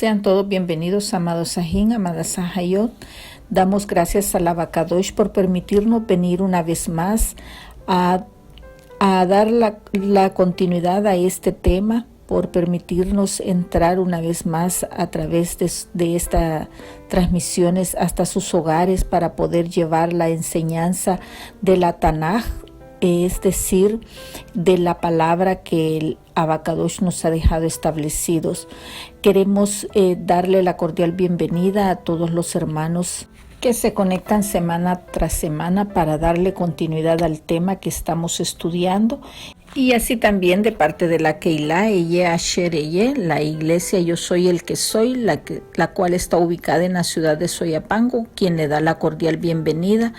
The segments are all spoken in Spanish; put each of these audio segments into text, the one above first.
Sean todos bienvenidos, amados Sahin, amadas Sahayot. Damos gracias al Abacadosh por permitirnos venir una vez más a dar la continuidad a este tema, por permitirnos entrar una vez más a través de estas transmisiones hasta sus hogares para poder llevar la enseñanza de la Tanaj, es decir, de la palabra que el Abacadosh nos ha dejado establecidos. Queremos darle la cordial bienvenida a todos los hermanos que se conectan semana tras semana para darle continuidad al tema que estamos estudiando. Y así también de parte de la Keilah, Asher Eye, la iglesia Yo Soy el que Soy, la cual está ubicada en la ciudad de Soyapango, quien le da la cordial bienvenida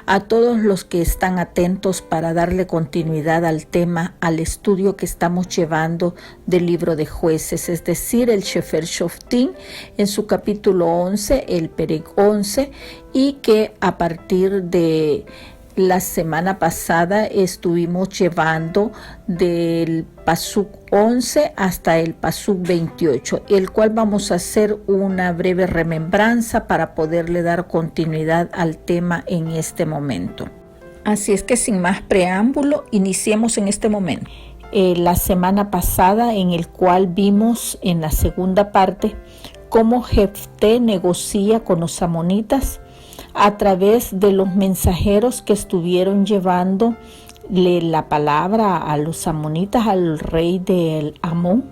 a todos los que están atentos para darle continuidad al tema, al estudio que estamos llevando del libro de Jueces, es decir, el Sefer Shoftim en su capítulo 11, el Perek 11, y que a partir de la semana pasada estuvimos llevando del Pasuk 11 hasta el Pasuk 28, el cual vamos a hacer una breve remembranza para poderle dar continuidad al tema en este momento. Así es que sin más preámbulo, iniciemos en este momento. La semana pasada, en el cual vimos en la segunda parte cómo Jefté negocia con los amonitas a través de los mensajeros que estuvieron llevándole la palabra a los amonitas, al rey del Amón,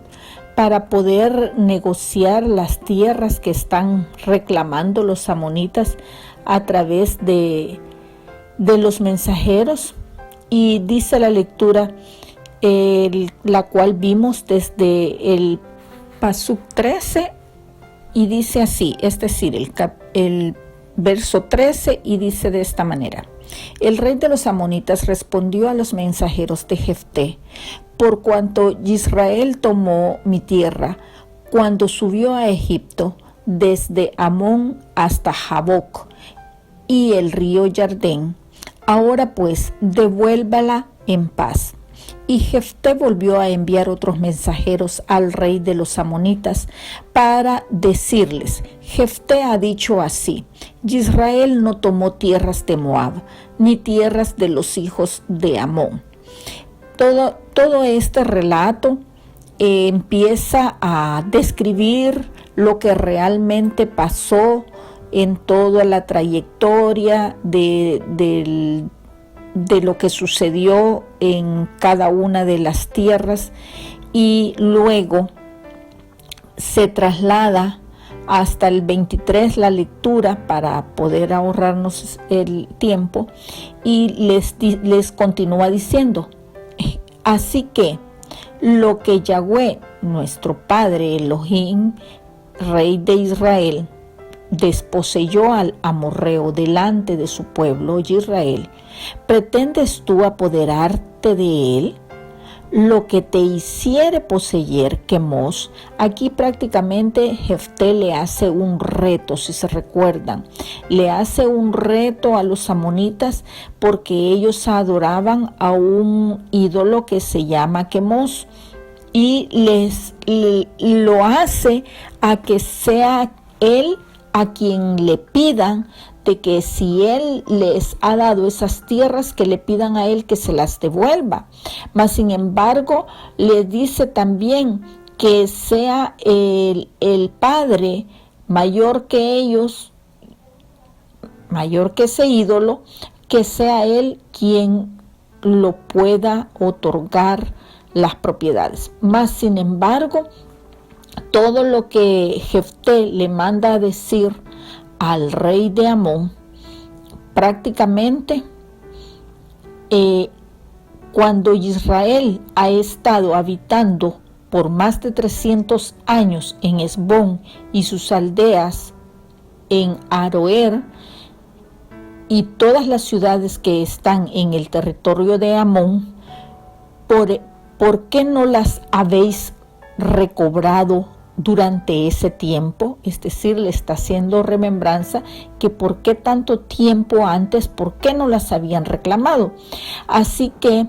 para poder negociar las tierras que están reclamando los amonitas a través de los mensajeros. Y dice la lectura, la cual vimos desde el Pasuk 13, y dice así, es decir, el verso 13, y dice de esta manera: el rey de los amonitas respondió a los mensajeros de Jefté: por cuanto Israel tomó mi tierra cuando subió a Egipto, desde Amón hasta Jaboc y el río Jardén, ahora pues devuélvala en paz. Y Jefté volvió a enviar otros mensajeros al rey de los amonitas para decirles: Jefté ha dicho así: Israel no tomó tierras de Moab, ni tierras de los hijos de Amón. Todo este relato empieza a describir lo que realmente pasó en toda la trayectoria de lo que sucedió en cada una de las tierras, y luego se traslada hasta el 23 la lectura para poder ahorrarnos el tiempo, y les continúa diciendo: así que lo que Yahweh, nuestro Padre Elohim, Rey de Israel, desposeyó al amorreo delante de su pueblo Israel, ¿pretendes tú apoderarte de él? Lo que te hiciere poseer Quemos. Aquí prácticamente Jefté le hace un reto, si se recuerdan, le hace un reto a los amonitas, porque ellos adoraban a un ídolo que se llama Quemos, y lo hace a que sea él a quien le pidan de que si él les ha dado esas tierras, que le pidan a él que se las devuelva. Mas sin embargo, les dice también que sea el padre mayor que ellos, mayor que ese ídolo, que sea él quien lo pueda otorgar las propiedades. Mas sin embargo, todo lo que Jefté le manda a decir al rey de Amón, prácticamente cuando Israel ha estado habitando por más de 300 años en Esbón y sus aldeas en Aroer, y todas las ciudades que están en el territorio de Amón, ¿por qué no las habéis recobrado durante ese tiempo? Es decir, le está haciendo remembranza que por qué tanto tiempo antes, por qué no las habían reclamado. Así que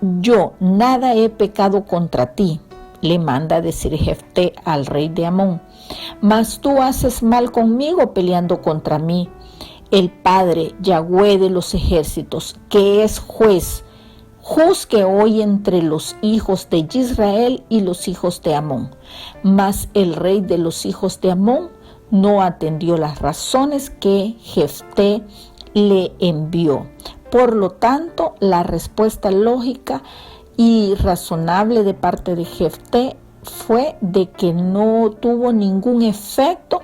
yo nada he pecado contra ti, le manda decir Jefté al rey de Amón. Mas tú haces mal conmigo peleando contra mí. El Padre, Yahweh de los ejércitos, que es juez, juzgue hoy entre los hijos de Israel y los hijos de Amón. Mas el rey de los hijos de Amón no atendió las razones que Jefté le envió. Por lo tanto, la respuesta lógica y razonable de parte de Jefté fue de que no tuvo ningún efecto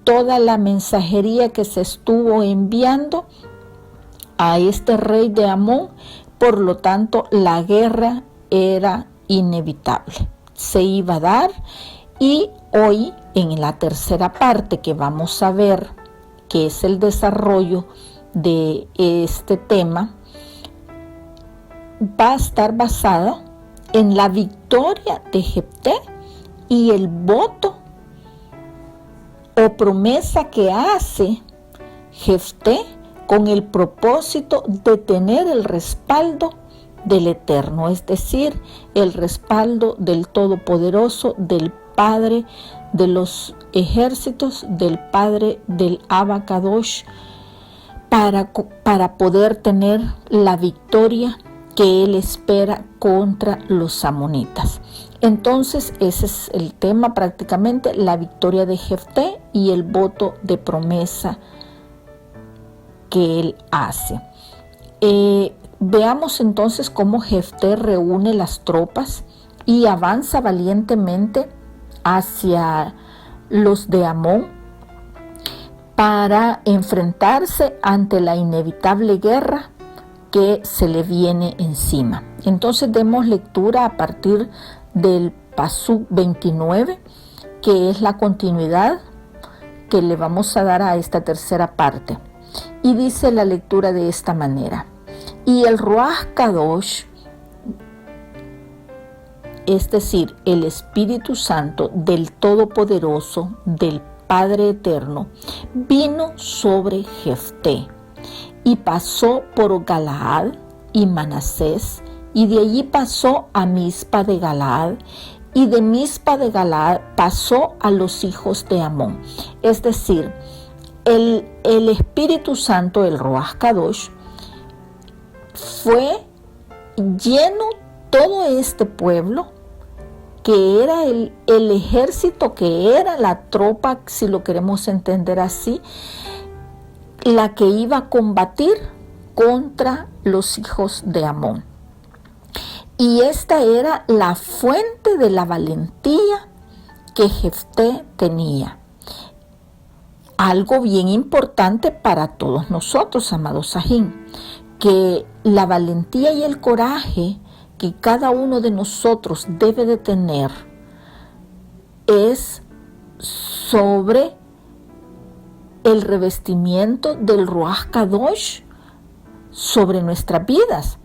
toda la mensajería que se estuvo enviando a este rey de Amón. Por lo tanto, la guerra era inevitable, se iba a dar. Y hoy, en la tercera parte que vamos a ver, que es el desarrollo de este tema, va a estar basada en la victoria de Jefté y el voto o promesa que hace Jefté con el propósito de tener el respaldo del Eterno, es decir, el respaldo del Todopoderoso, del Padre de los ejércitos, del Padre del Abacadosh, para poder tener la victoria que él espera contra los amonitas. Entonces ese es el tema, prácticamente la victoria de Jefté y el voto de promesa que él hace. Veamos entonces cómo Jefté reúne las tropas y avanza valientemente hacia los de Amón para enfrentarse ante la inevitable guerra que se le viene encima. Entonces demos lectura a partir del Pasuk 29, que es la continuidad que le vamos a dar a esta tercera parte. Y dice la lectura de esta manera: y el Ruach Kadosh, es decir, el Espíritu Santo del Todopoderoso, del Padre Eterno, vino sobre Jefté y pasó por Galaad y Manasés, y de allí pasó a Mizpa de Galaad, y de Mizpa de Galaad pasó a los hijos de Amón. Es decir, el Espíritu Santo, el Ruach Kadosh, fue lleno todo este pueblo, que era el ejército, que era la tropa, si lo queremos entender así, la que iba a combatir contra los hijos de Amón. Y esta era la fuente de la valentía que Jefté tenía. Algo bien importante para todos nosotros, amados Sajín, que la valentía y el coraje que cada uno de nosotros debe de tener es sobre el revestimiento del Ruach Kadosh sobre nuestras vidas.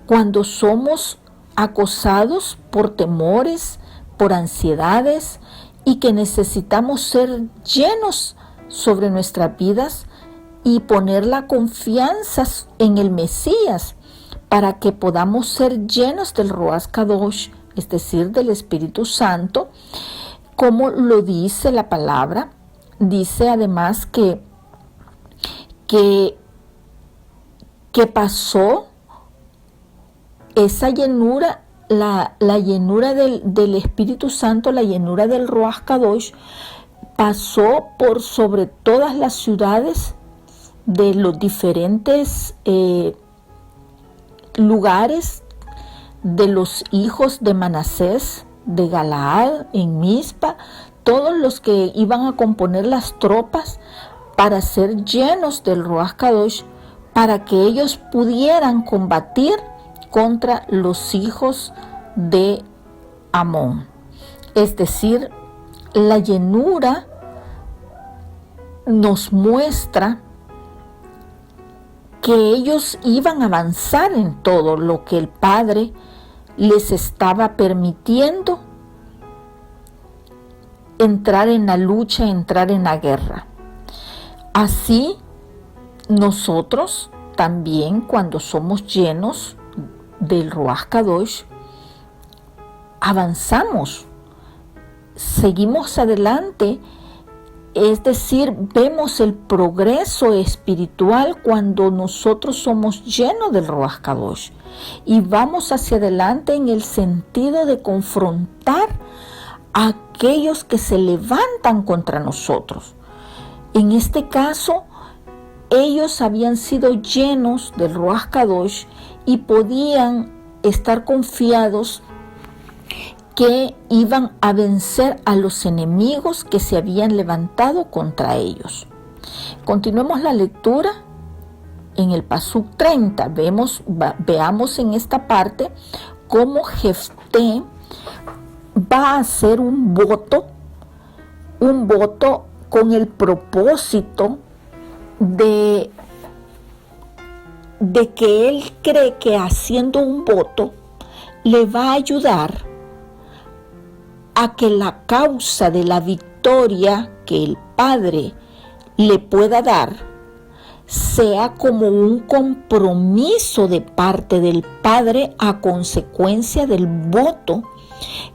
Cuando somos acosados por temores, por ansiedades, y que necesitamos ser llenos sobre nuestras vidas y poner la confianza en el Mesías para que podamos ser llenos del Ruach Kadosh, es decir, del Espíritu Santo, como lo dice la palabra. Dice además que pasó esa llenura, la llenura del Espíritu Santo, la llenura del Ruach Kadosh, pasó por sobre todas las ciudades de los diferentes lugares de los hijos de Manasés, de Galaad, en Mizpa, todos los que iban a componer las tropas para ser llenos del Ruach Kadosh, para que ellos pudieran combatir contra los hijos de Amón. Es decir, la llenura nos muestra que ellos iban a avanzar en todo lo que el Padre les estaba permitiendo entrar en la lucha, entrar en la guerra. Así, nosotros también, cuando somos llenos del Ruach Kadosh, avanzamos, seguimos adelante. Es decir, vemos el progreso espiritual cuando nosotros somos llenos del Ruach Kadosh y vamos hacia adelante en el sentido de confrontar a aquellos que se levantan contra nosotros. En este caso, ellos habían sido llenos del Ruach Kadosh y podían estar confiados que iban a vencer a los enemigos que se habían levantado contra ellos. Continuemos la lectura en el Pasuk 30. Veamos en esta parte cómo Jefté va a hacer un voto con el propósito de que él cree que haciendo un voto le va a ayudar a que la causa de la victoria que el Padre le pueda dar sea como un compromiso de parte del Padre a consecuencia del voto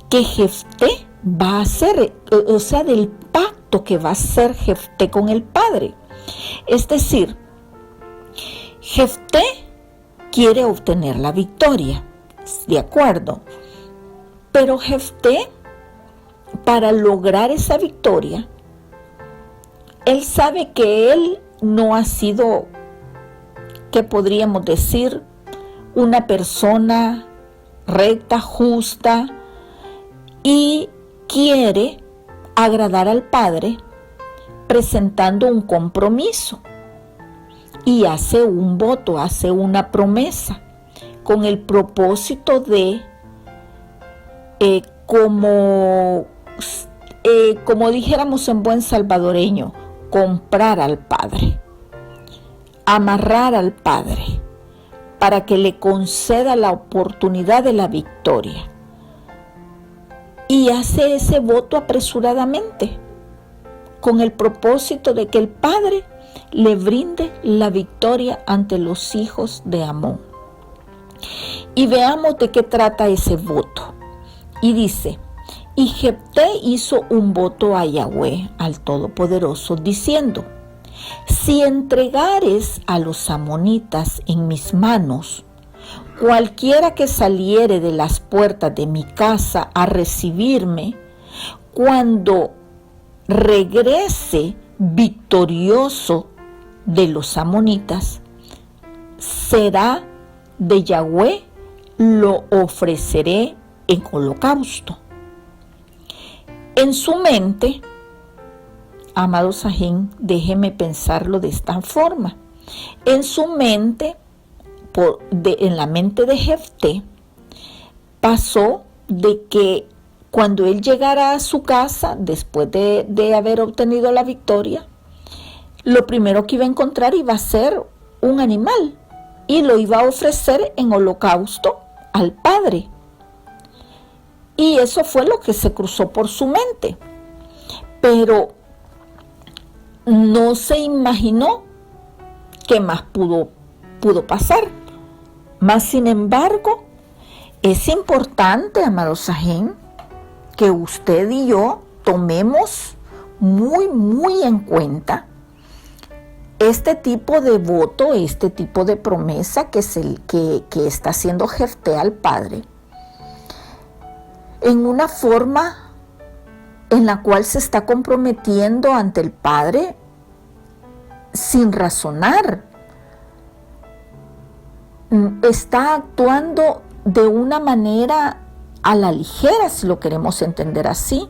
que Jefté va a hacer, o sea, del pacto que va a hacer Jefté con el Padre. Es decir, Jefté quiere obtener la victoria, ¿de acuerdo? Pero Jefté, para lograr esa victoria, él sabe que él no ha sido, ¿qué podríamos decir?, una persona recta, justa, y quiere agradar al Padre presentando un compromiso y hace un voto, hace una promesa con el propósito de como dijéramos en buen salvadoreño, comprar al Padre, amarrar al Padre para que le conceda la oportunidad de la victoria. Y hace ese voto apresuradamente, con el propósito de que el Padre le brinde la victoria ante los hijos de Amón. Y veamos de qué trata ese voto. Y dice: y Jefté hizo un voto a Yahweh, al Todopoderoso, diciendo: si entregares a los amonitas en mis manos, cualquiera que saliere de las puertas de mi casa a recibirme, cuando regrese victorioso de los amonitas, será de Yahweh, lo ofreceré en holocausto. En su mente, amado Sajín, déjeme pensarlo de esta forma. En su mente, en la mente de Jefté, pasó de que cuando él llegara a su casa, después de haber obtenido la victoria, lo primero que iba a encontrar iba a ser un animal y lo iba a ofrecer en holocausto al Padre. Y eso fue lo que se cruzó por su mente. Pero no se imaginó qué más pudo pasar. Mas, sin embargo, es importante, amado Sajín, que usted y yo tomemos muy, muy en cuenta este tipo de voto, este tipo de promesa que está haciendo Jefté al Padre, en una forma en la cual se está comprometiendo ante el Padre sin razonar. Está actuando de una manera a la ligera, si lo queremos entender así.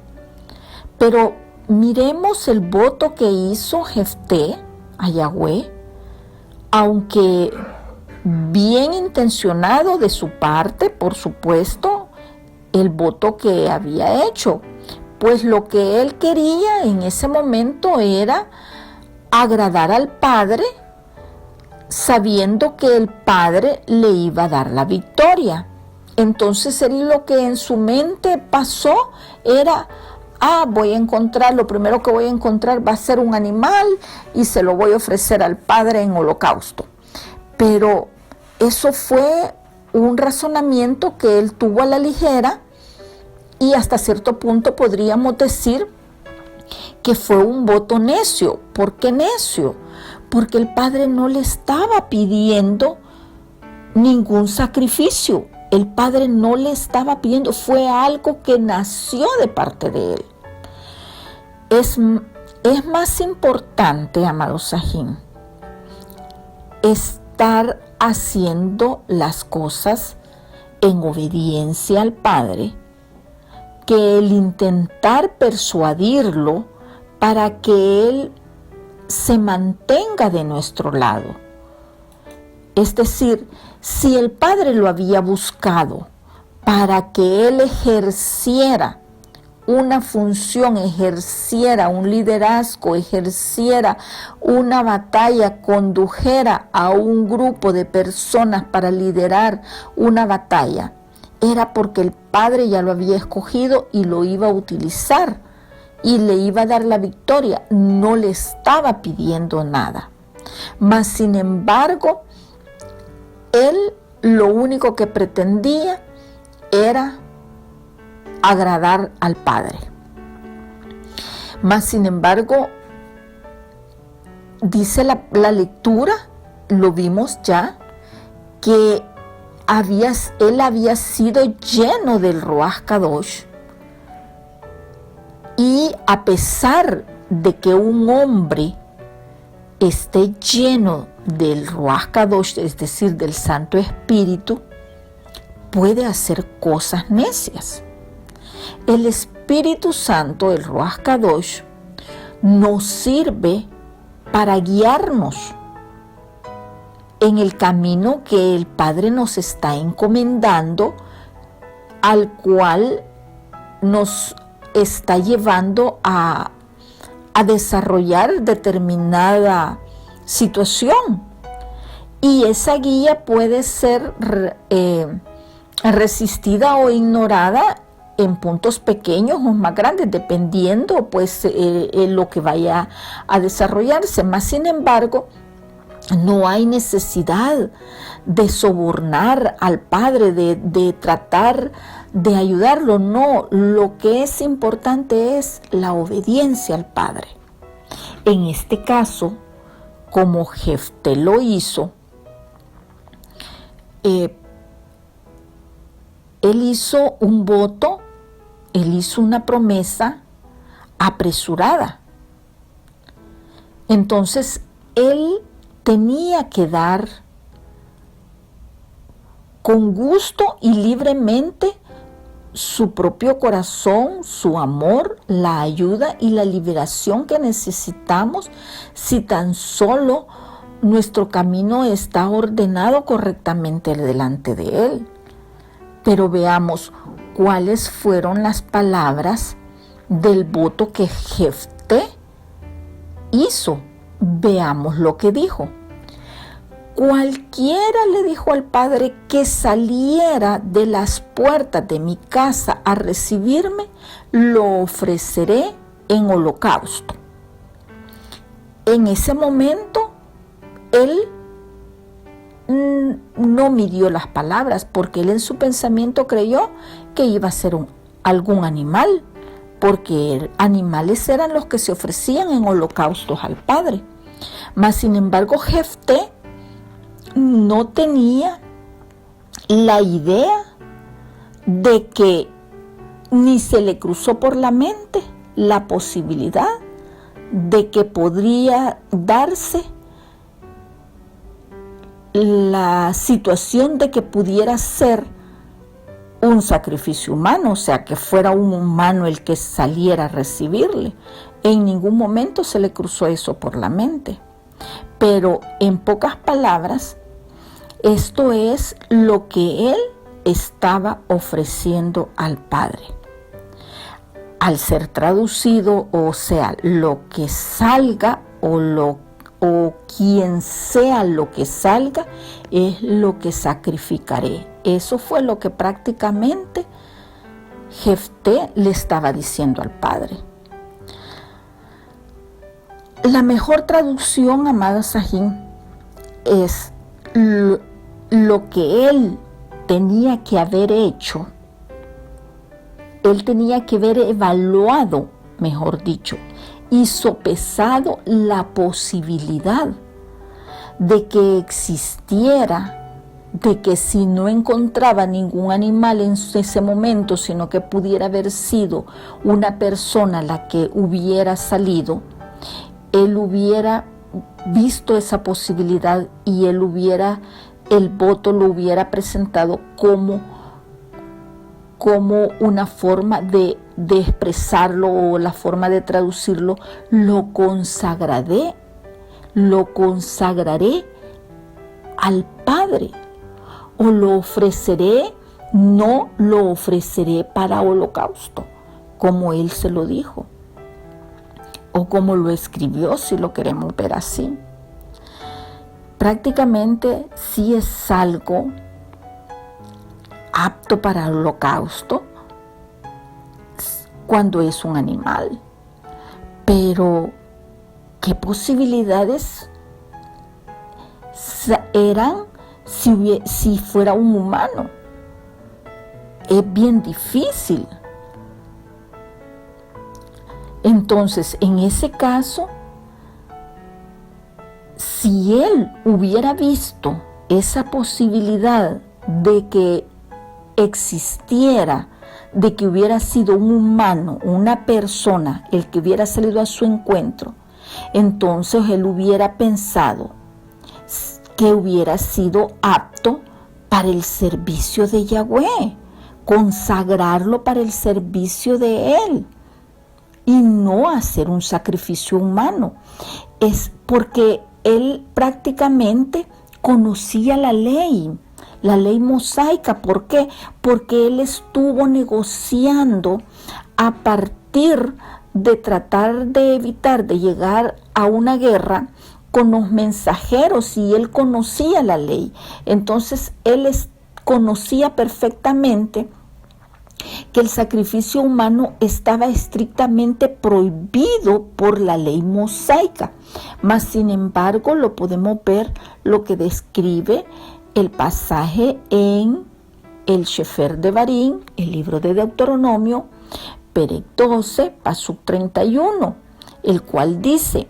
Pero miremos el voto que hizo Jefté a Yahweh, aunque bien intencionado de su parte, por supuesto, el voto que había hecho, pues lo que él quería en ese momento era agradar al Padre, sabiendo que el Padre le iba a dar la victoria. Entonces él, lo que en su mente pasó era: lo primero que voy a encontrar va a ser un animal y se lo voy a ofrecer al Padre en holocausto. Pero eso fue un razonamiento que él tuvo a la ligera Y hasta cierto punto podríamos decir que fue un voto necio. ¿Por qué necio? Porque el padre no le estaba pidiendo ningún sacrificio. El padre no le estaba pidiendo, fue algo que nació de parte de él. Es más importante, amado Sahin, estar haciendo las cosas en obediencia al Padre que el intentar persuadirlo para que Él se mantenga de nuestro lado. Es decir, si el Padre lo había buscado para que Él ejerciera una función, ejerciera un liderazgo, ejerciera una batalla, condujera a un grupo de personas para liderar una batalla, era porque el Padre ya lo había escogido y lo iba a utilizar y le iba a dar la victoria. No le estaba pidiendo nada. Mas, sin embargo, él lo único que pretendía era agradar al Padre. Mas, sin embargo, dice la lectura, lo vimos ya, que él había sido lleno del Ruach Kadosh, y a pesar de que un hombre esté lleno del Ruach Kadosh, es decir, del Santo Espíritu, puede hacer cosas necias. El Espíritu Santo, el Ruach Kadosh, nos sirve para guiarnos en el camino que el Padre nos está encomendando, al cual nos está llevando a desarrollar determinada situación. Y esa guía puede ser resistida o ignorada en puntos pequeños o más grandes, dependiendo pues lo que vaya a desarrollarse. Más sin embargo, no hay necesidad de sobornar al Padre, de tratar de ayudarlo. No, lo que es importante es la obediencia al Padre. En este caso, como Jefté lo hizo, él hizo un voto, él hizo una promesa apresurada. Entonces, él tenía que dar con gusto y libremente su propio corazón, su amor, la ayuda y la liberación que necesitamos si tan solo nuestro camino está ordenado correctamente delante de Él. Pero veamos cuáles fueron las palabras del voto que Jefté hizo. Veamos lo que dijo. Cualquiera, le dijo al Padre, que saliera de las puertas de mi casa a recibirme, lo ofreceré en holocausto. En ese momento, él no midió las palabras, porque él en su pensamiento creyó que iba a ser algún animal, porque animales eran los que se ofrecían en holocaustos al Padre. Mas, sin embargo, Jefté no tenía la idea de que ni se le cruzó por la mente la posibilidad de que podría darse la situación de que pudiera ser un sacrificio humano, o sea, que fuera un humano el que saliera a recibirle. En ningún momento se le cruzó eso por la mente. Pero en pocas palabras, esto es lo que él estaba ofreciendo al Padre. Al ser traducido, o sea, lo que salga o quien sea lo que salga, es lo que sacrificaré. Eso fue lo que prácticamente Jefté le estaba diciendo al Padre. La mejor traducción, amada Sahin, es lo que él tenía que haber hecho él tenía que haber evaluado, mejor dicho, y sopesado la posibilidad de que existiera, de que si no encontraba ningún animal en ese momento, sino que pudiera haber sido una persona la que hubiera salido, él hubiera visto esa posibilidad y el voto lo hubiera presentado como una forma de expresarlo, o la forma de traducirlo: lo consagraré al Padre, o lo ofreceré, no lo ofreceré para holocausto, como él se lo dijo, o como lo escribió, si lo queremos ver así. Prácticamente sí es algo apto para el holocausto cuando es un animal, pero ¿qué posibilidades eran si fuera un humano? Es bien difícil. Entonces, en ese caso, si él hubiera visto esa posibilidad de que existiera, de que hubiera sido un humano, una persona, el que hubiera salido a su encuentro, entonces él hubiera pensado que hubiera sido apto para el servicio de Yahweh, consagrarlo para el servicio de él y no hacer un sacrificio humano. Es porque él prácticamente conocía la ley mosaica. ¿Por qué? Porque él estuvo negociando a partir de tratar de evitar de llegar a una guerra con los mensajeros, y él conocía la ley. Entonces él conocía perfectamente que el sacrificio humano estaba estrictamente prohibido por la ley mosaica. Mas sin embargo lo podemos ver lo que describe el pasaje en el Sefer Devarim, el libro de Deuteronomio, Perec 12, Pasuk 31, el cual dice: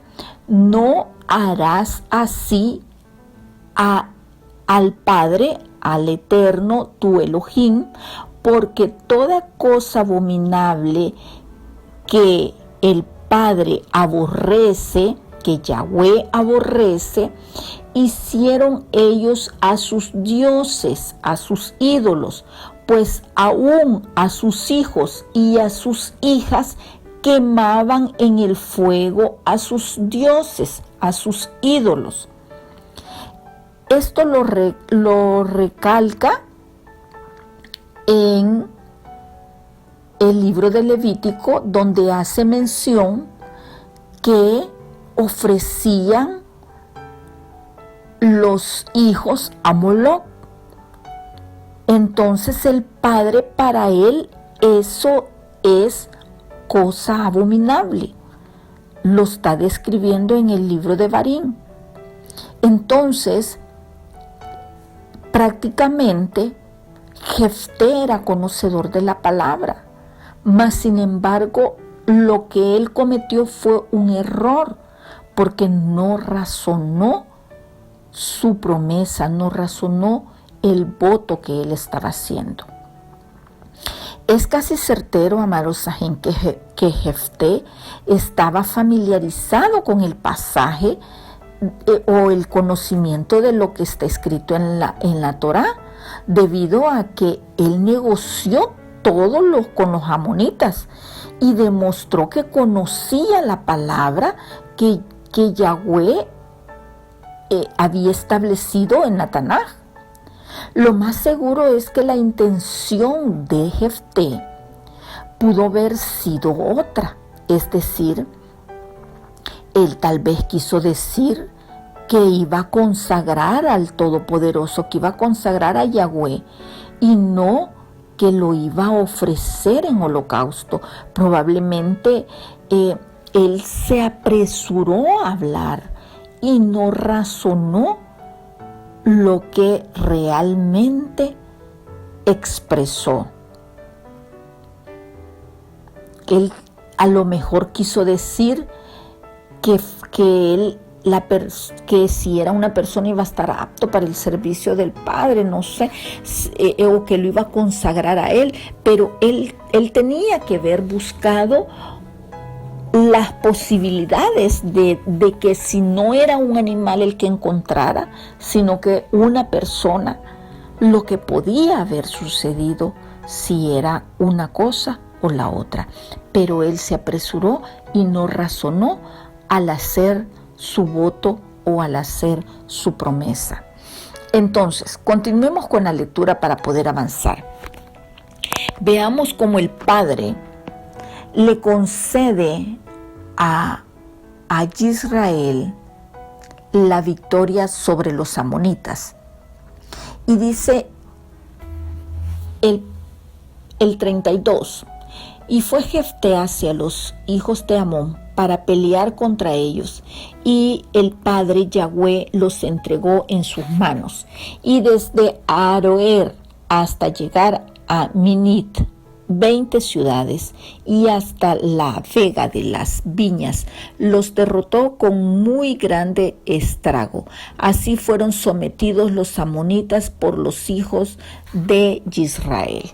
no harás así al Padre, al Eterno, tu Elohim, porque toda cosa abominable que el Padre aborrece, que Yahweh aborrece, hicieron ellos a sus dioses, a sus ídolos, pues aún a sus hijos y a sus hijas quemaban en el fuego a sus dioses, a sus ídolos. Esto lo recalca en el libro de Levítico, donde hace mención que ofrecían los hijos a Moloc. Entonces el Padre, para él eso es cosa abominable. Lo está describiendo en el libro de Devarim. Entonces, prácticamente, Jefté era conocedor de la palabra, mas sin embargo, lo que él cometió fue un error, porque no razonó su promesa, no razonó el voto que él estaba haciendo. Es casi certero, amados Sajín, que Jefté estaba familiarizado con el pasaje o el conocimiento de lo que está escrito en la Torá, debido a que él negoció con los amonitas y demostró que conocía la palabra que Yahweh había establecido en la Tanaj. Lo más seguro es que la intención de Jefté pudo haber sido otra, es decir, él tal vez quiso decir que iba a consagrar al Todopoderoso, que iba a consagrar a Yahweh, y no que lo iba a ofrecer en holocausto. Probablemente él se apresuró a hablar y no razonó lo que realmente expresó. que él a lo mejor quiso decir que que si era una persona iba a estar apto para el servicio del Padre, no sé, o que lo iba a consagrar a él, pero él tenía que haber buscado las posibilidades de que si no era un animal el que encontrara, sino que una persona, lo que podía haber sucedido si era una cosa o la otra. Pero él se apresuró y no razonó al hacer su voto o al hacer su promesa. Entonces, continuemos con la lectura para poder avanzar. Veamos cómo el Padre le concede a Israel la victoria sobre los amonitas. Y dice el 32, y fue Jefté hacia los hijos de Amón para pelear contra ellos, y el Padre Yahweh los entregó en sus manos, y desde Aroer hasta llegar a Minit, 20 ciudades, y hasta la vega de las viñas los derrotó con muy grande estrago. Así fueron sometidos los amonitas por los hijos de Israel.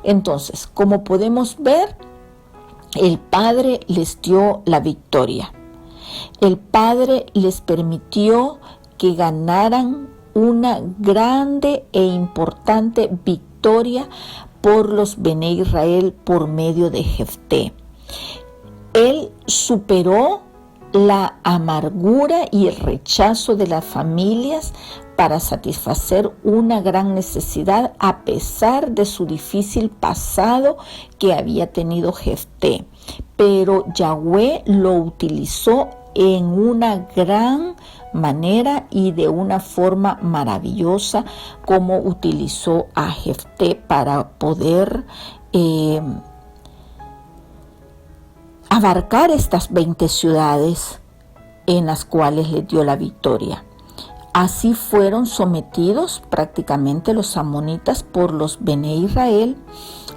Entonces, como podemos ver, el Padre les dio la victoria. El Padre les permitió que ganaran una grande e importante victoria por los Bene Israel por medio de Jefté. Él superó la amargura y el rechazo de las familias para satisfacer una gran necesidad a pesar de su difícil pasado que había tenido Jefté. Pero Yahweh lo utilizó en una gran manera y de una forma maravillosa, como utilizó a Jefté para poder abarcar estas 20 ciudades en las cuales le dio la victoria. Así fueron sometidos prácticamente los amonitas por los Bene Israel,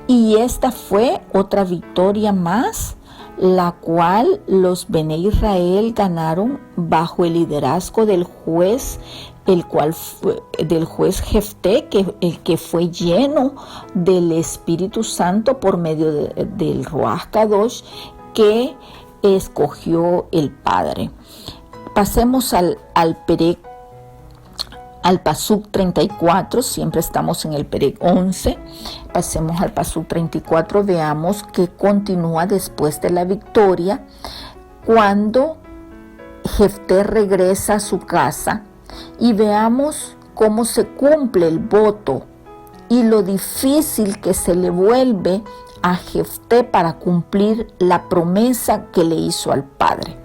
y esta fue otra victoria más, la cual los Bene Israel ganaron bajo el liderazgo del juez, del juez Jefté, que fue lleno del Espíritu Santo por medio del Ruach Kadosh que escogió el Padre. Pasemos al Pasuk 34, siempre estamos en el Perek 11, pasemos al Pasuk 34, veamos que continúa después de la victoria, cuando Jefté regresa a su casa, y veamos cómo se cumple el voto y lo difícil que se le vuelve a Jefté para cumplir la promesa que le hizo al Padre.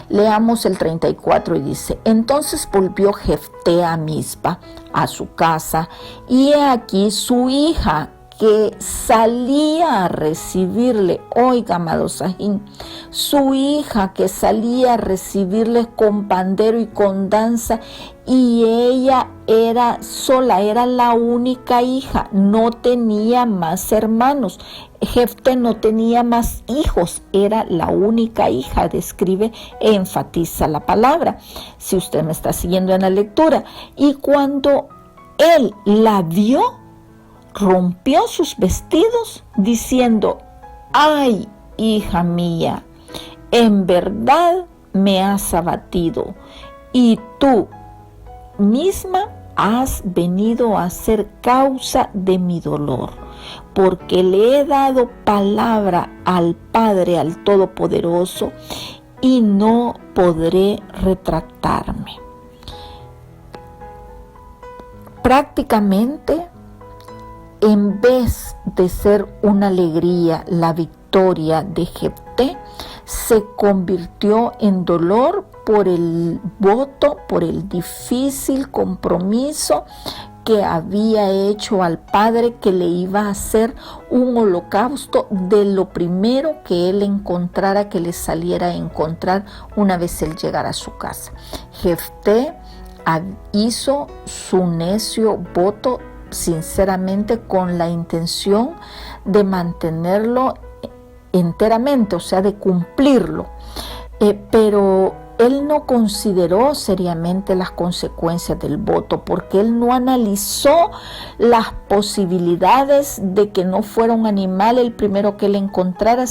Leamos el 34 y dice: entonces volvió Jefté a Mizpa, a su casa, y he aquí su hija que salía a recibirle, oiga, amado Sajín, su hija que salía a recibirle con pandero y con danza, y ella era sola, era la única hija, no tenía más hermanos. Jefté no tenía más hijos, era la única hija, describe e enfatiza la palabra, si usted me está siguiendo en la lectura. Y cuando él la vio, rompió sus vestidos diciendo: ay, hija mía, en verdad me has abatido, y tú misma has venido a ser causa de mi dolor, porque le he dado palabra al Padre, al Todopoderoso, y no podré retractarme. Prácticamente, en vez de ser una alegría la victoria de Jefté, se convirtió en dolor por el voto, por el difícil compromiso que había hecho al Padre, que le iba a hacer un holocausto de lo primero que él encontrara, que le saliera a encontrar una vez él llegara a su casa. Jefté hizo su necio voto sinceramente con la intención de mantenerlo enteramente, o sea, de cumplirlo. Pero él no consideró seriamente las consecuencias del voto, porque él no analizó las posibilidades de que no fuera un animal el primero que él encontrara,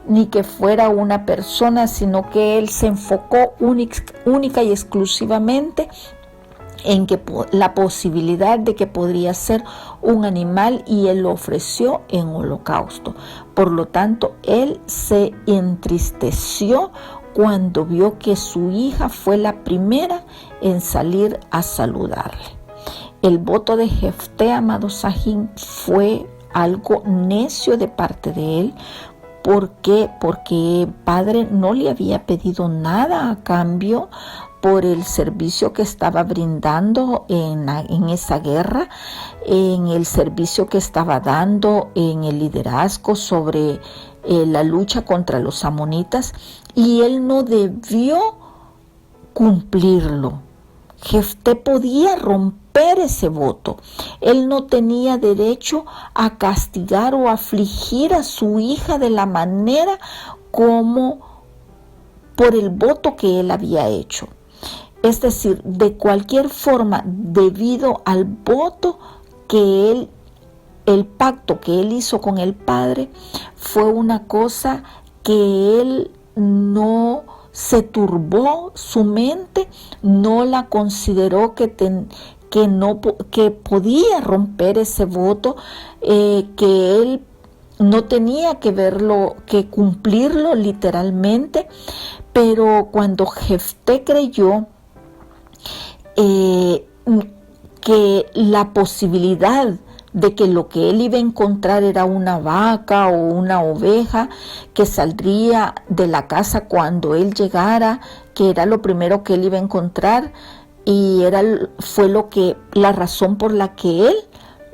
ni que fuera una persona, sino que él se enfocó única y exclusivamente en que la posibilidad de que podría ser un animal, y él lo ofreció en holocausto. Por lo tanto, él se entristeció cuando vio que su hija fue la primera en salir a saludarle. El voto de Jefté, amado Sahin, fue algo necio de parte de él. ¿Por qué? Porque el padre no le había pedido nada a cambio por el servicio que estaba brindando en esa guerra, en el servicio que estaba dando en el liderazgo sobre la lucha contra los amonitas, y él no debió cumplirlo. Jefté podía romper ese voto. Él no tenía derecho a castigar o afligir a su hija de la manera como por el voto que él había hecho. Es decir, de cualquier forma, debido al voto que el pacto que él hizo con el Padre, fue una cosa que él no se turbó su mente, no la consideró que podía romper ese voto, que él no tenía que cumplirlo literalmente. Pero cuando Jefté creyó que la posibilidad de que lo que él iba a encontrar era una vaca o una oveja que saldría de la casa cuando él llegara, que era lo primero que él iba a encontrar, y fue la razón por la que él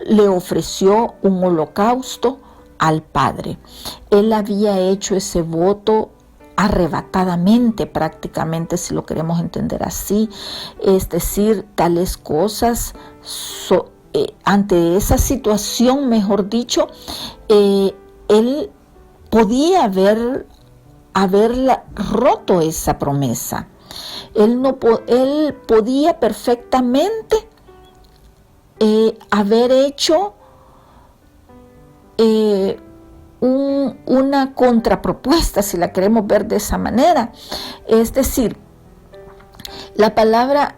le ofreció un holocausto al Padre. Él había hecho ese voto arrebatadamente, prácticamente, si lo queremos entender así. Es decir, tales cosas, ante esa situación, mejor dicho, él podía haberla roto esa promesa. Él podía perfectamente haber hecho una contrapropuesta, si la queremos ver de esa manera. Es decir, la palabra,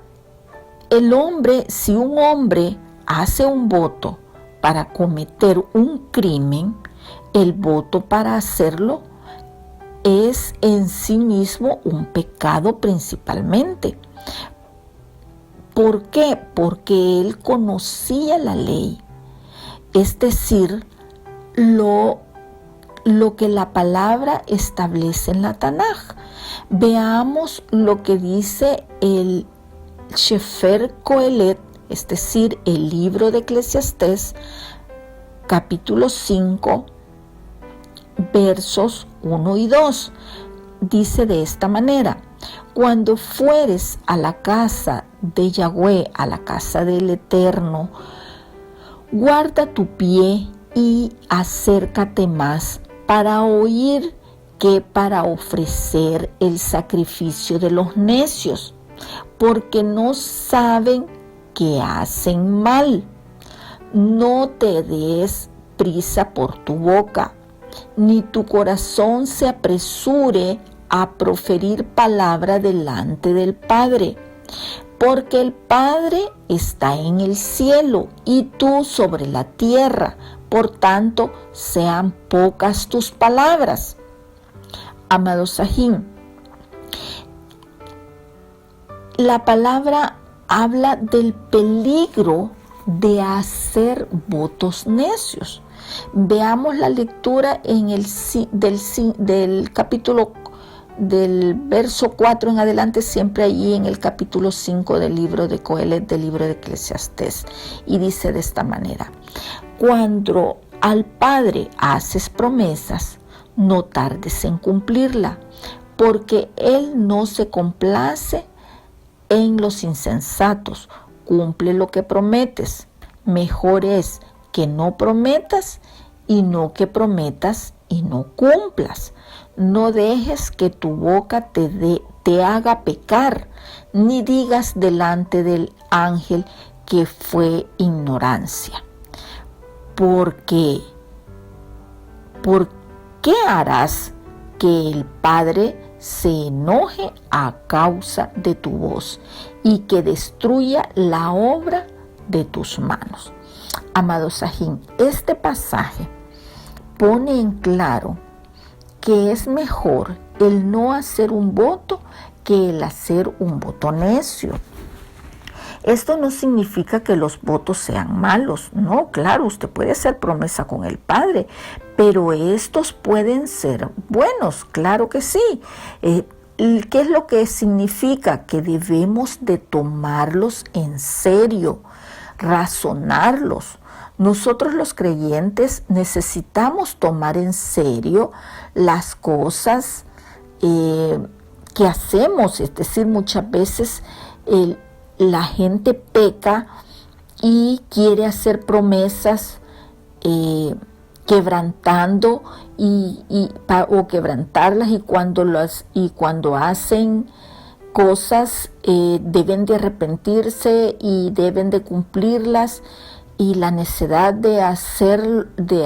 si un hombre hace un voto para cometer un crimen, el voto para hacerlo es en sí mismo un pecado principalmente. ¿Por qué? Porque él conocía la ley, es decir, lo que la palabra establece en la Tanaj. Veamos lo que dice el Sefer Kohelet, es decir, el libro de Eclesiastés, capítulo 5, versos 1 y 2. Dice de esta manera: cuando fueres a la casa de Yahweh, a la casa del Eterno, guarda tu pie y acércate más para oír que para ofrecer el sacrificio de los necios, porque no saben que hacen mal. No te des prisa por tu boca, ni tu corazón se apresure a proferir palabra delante del Padre, porque el Padre está en el cielo y tú sobre la tierra. Por tanto, sean pocas tus palabras. Amado Sahin, la palabra habla del peligro de hacer votos necios. Veamos la lectura del capítulo, del verso 4 en adelante, siempre allí en el capítulo 5 del libro de Kohelet, del libro de Eclesiastés, y dice de esta manera: cuando al Padre haces promesas, no tardes en cumplirla, porque Él no se complace en los insensatos. Cumple lo que prometes. Mejor es que no prometas y no que prometas y no cumplas. No dejes que tu boca te haga pecar, ni digas delante del ángel que fue ignorancia. Porque, ¿por qué harás que el Padre se enoje a causa de tu voz y que destruya la obra de tus manos? Amado Sajín, este pasaje pone en claro que es mejor el no hacer un voto que el hacer un voto necio. Esto no significa que los votos sean malos. No, claro, usted puede hacer promesa con el Padre, pero estos pueden ser buenos, claro que sí. ¿Qué es lo que significa? Que debemos de tomarlos en serio, razonarlos. Nosotros los creyentes necesitamos tomar en serio las cosas que hacemos. Es decir, muchas veces la gente peca y quiere hacer promesas quebrantando o quebrantarlas, y cuando hacen cosas deben de arrepentirse y deben de cumplirlas. Y la necesidad de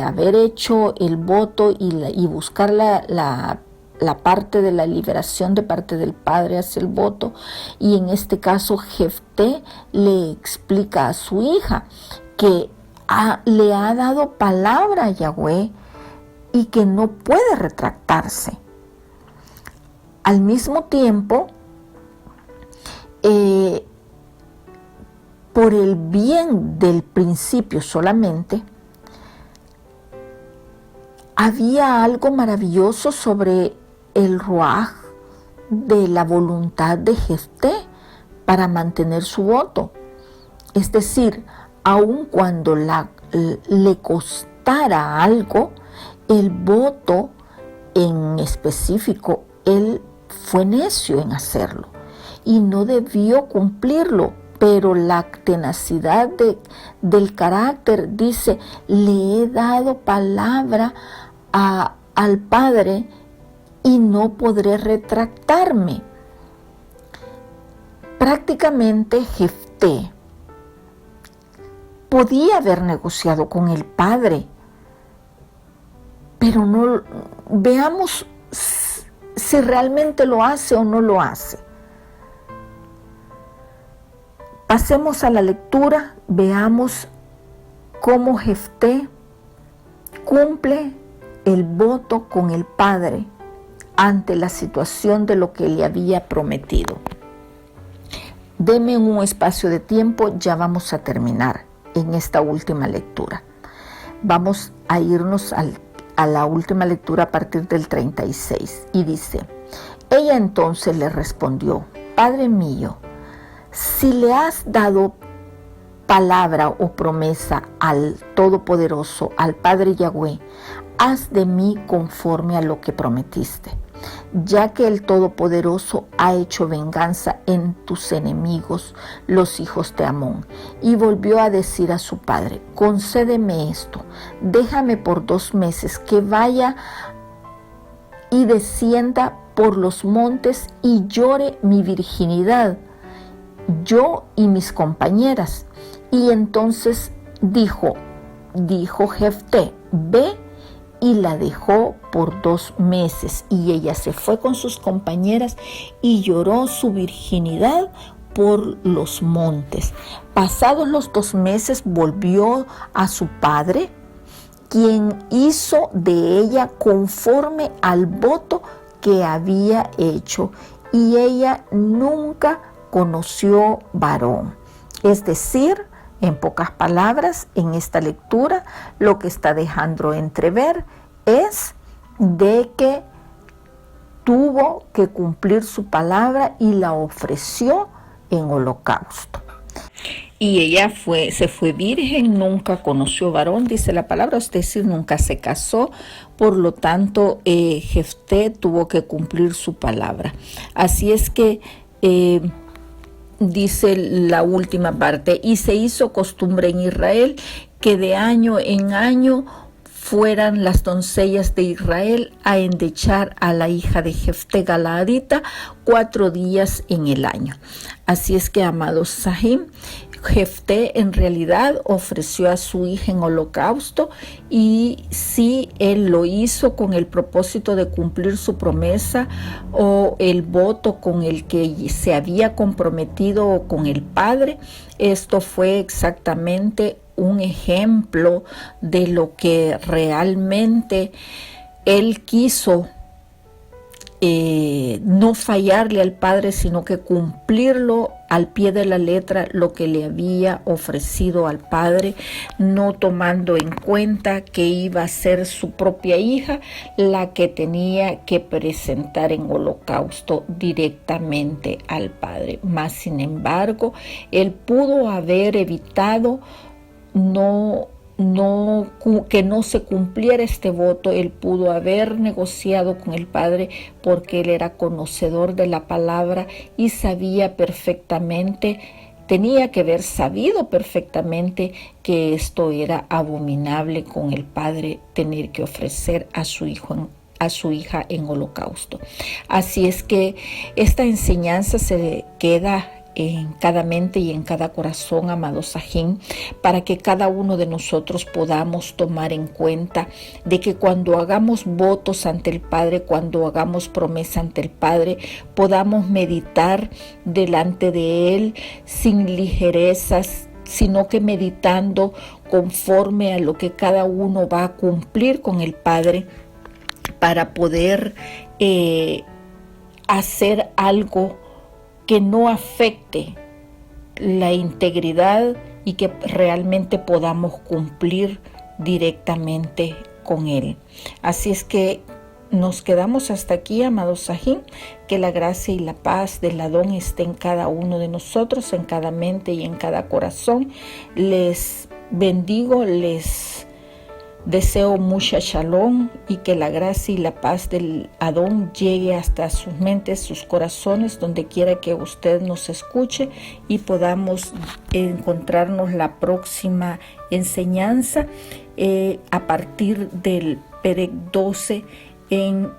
haber hecho el voto y buscar la parte de la liberación de parte del Padre hacia el voto. Y en este caso Jefté le explica a su hija que le ha dado palabra a Yahweh y que no puede retractarse. Al mismo tiempo, por el bien del principio solamente, había algo maravilloso sobre el ruaj de la voluntad de Jefté para mantener su voto. Es decir, aun cuando le costara algo, el voto en específico, él fue necio en hacerlo y no debió cumplirlo. Pero la tenacidad del carácter dice: le he dado palabra al Padre y no podré retractarme. Prácticamente Jefté podía haber negociado con el Padre, pero no veamos si realmente lo hace o no lo hace. Pasemos a la lectura, veamos cómo Jefté cumple el voto con el Padre ante la situación de lo que le había prometido. Deme un espacio de tiempo, ya vamos a terminar en esta última lectura. Vamos a irnos a la última lectura a partir del 36 y dice: ella entonces le respondió: Padre mío, si le has dado palabra o promesa al Todopoderoso, al Padre Yahweh, haz de mí conforme a lo que prometiste, ya que el Todopoderoso ha hecho venganza en tus enemigos, los hijos de Amón. Y volvió a decir a su padre: concédeme esto, déjame por 2 meses que vaya y descienda por los montes y llore mi virginidad, yo y mis compañeras. Y entonces dijo Jefté: ve, y la dejó por 2 meses. Y ella se fue con sus compañeras y lloró su virginidad por los montes. Pasados los 2 meses volvió a su padre, quien hizo de ella conforme al voto que había hecho, y ella nunca conoció varón. Es decir, en pocas palabras, en esta lectura lo que está dejando entrever es de que tuvo que cumplir su palabra y la ofreció en holocausto. Y ella se fue virgen, nunca conoció varón, dice la palabra, es decir, nunca se casó. Por lo tanto, Jefté tuvo que cumplir su palabra. Así es que dice la última parte: y se hizo costumbre en Israel que de año en año fueran las doncellas de Israel a endechar a la hija de Jefté Galaadita 4 días en el año. Así es que, amados Sahim, Jefté en realidad ofreció a su hija en holocausto, y sí, él lo hizo con el propósito de cumplir su promesa o el voto con el que se había comprometido con el Padre. Esto fue exactamente un ejemplo de lo que realmente él quiso, no fallarle al Padre, sino que cumplirlo al pie de la letra, lo que le había ofrecido al Padre, no tomando en cuenta que iba a ser su propia hija la que tenía que presentar en holocausto directamente al Padre. Mas, sin embargo, él pudo haber evitado que no se cumpliera este voto. Él pudo haber negociado con el Padre, porque él era conocedor de la palabra y sabía perfectamente, tenía que haber sabido perfectamente que esto era abominable con el Padre, tener que ofrecer a su hija en holocausto. Así es que esta enseñanza se queda en cada mente y en cada corazón, amados Sahim, para que cada uno de nosotros podamos tomar en cuenta de que cuando hagamos votos ante el Padre, cuando hagamos promesa ante el Padre, podamos meditar delante de Él sin ligerezas, sino que meditando conforme a lo que cada uno va a cumplir con el Padre, para poder hacer algo que no afecte la integridad y que realmente podamos cumplir directamente con Él. Así es que nos quedamos hasta aquí, amados Sahim. Que la gracia y la paz del Adón esté en cada uno de nosotros, en cada mente y en cada corazón. Les bendigo, les deseo mucha shalom, y que la gracia y la paz del Adón llegue hasta sus mentes, sus corazones, donde quiera que usted nos escuche, y podamos encontrarnos la próxima enseñanza a partir del Perek 12 en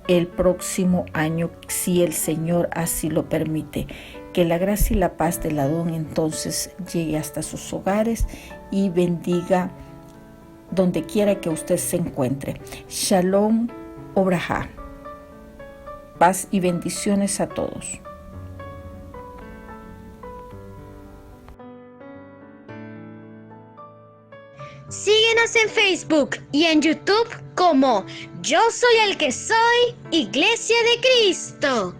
el próximo año, si el Señor así lo permite. Que la gracia y la paz del Adón entonces llegue hasta sus hogares y bendiga donde quiera que usted se encuentre. Shalom Obraja. Paz y bendiciones a todos. Síguenos en Facebook y en YouTube como Yo Soy el que Soy, Iglesia de Cristo.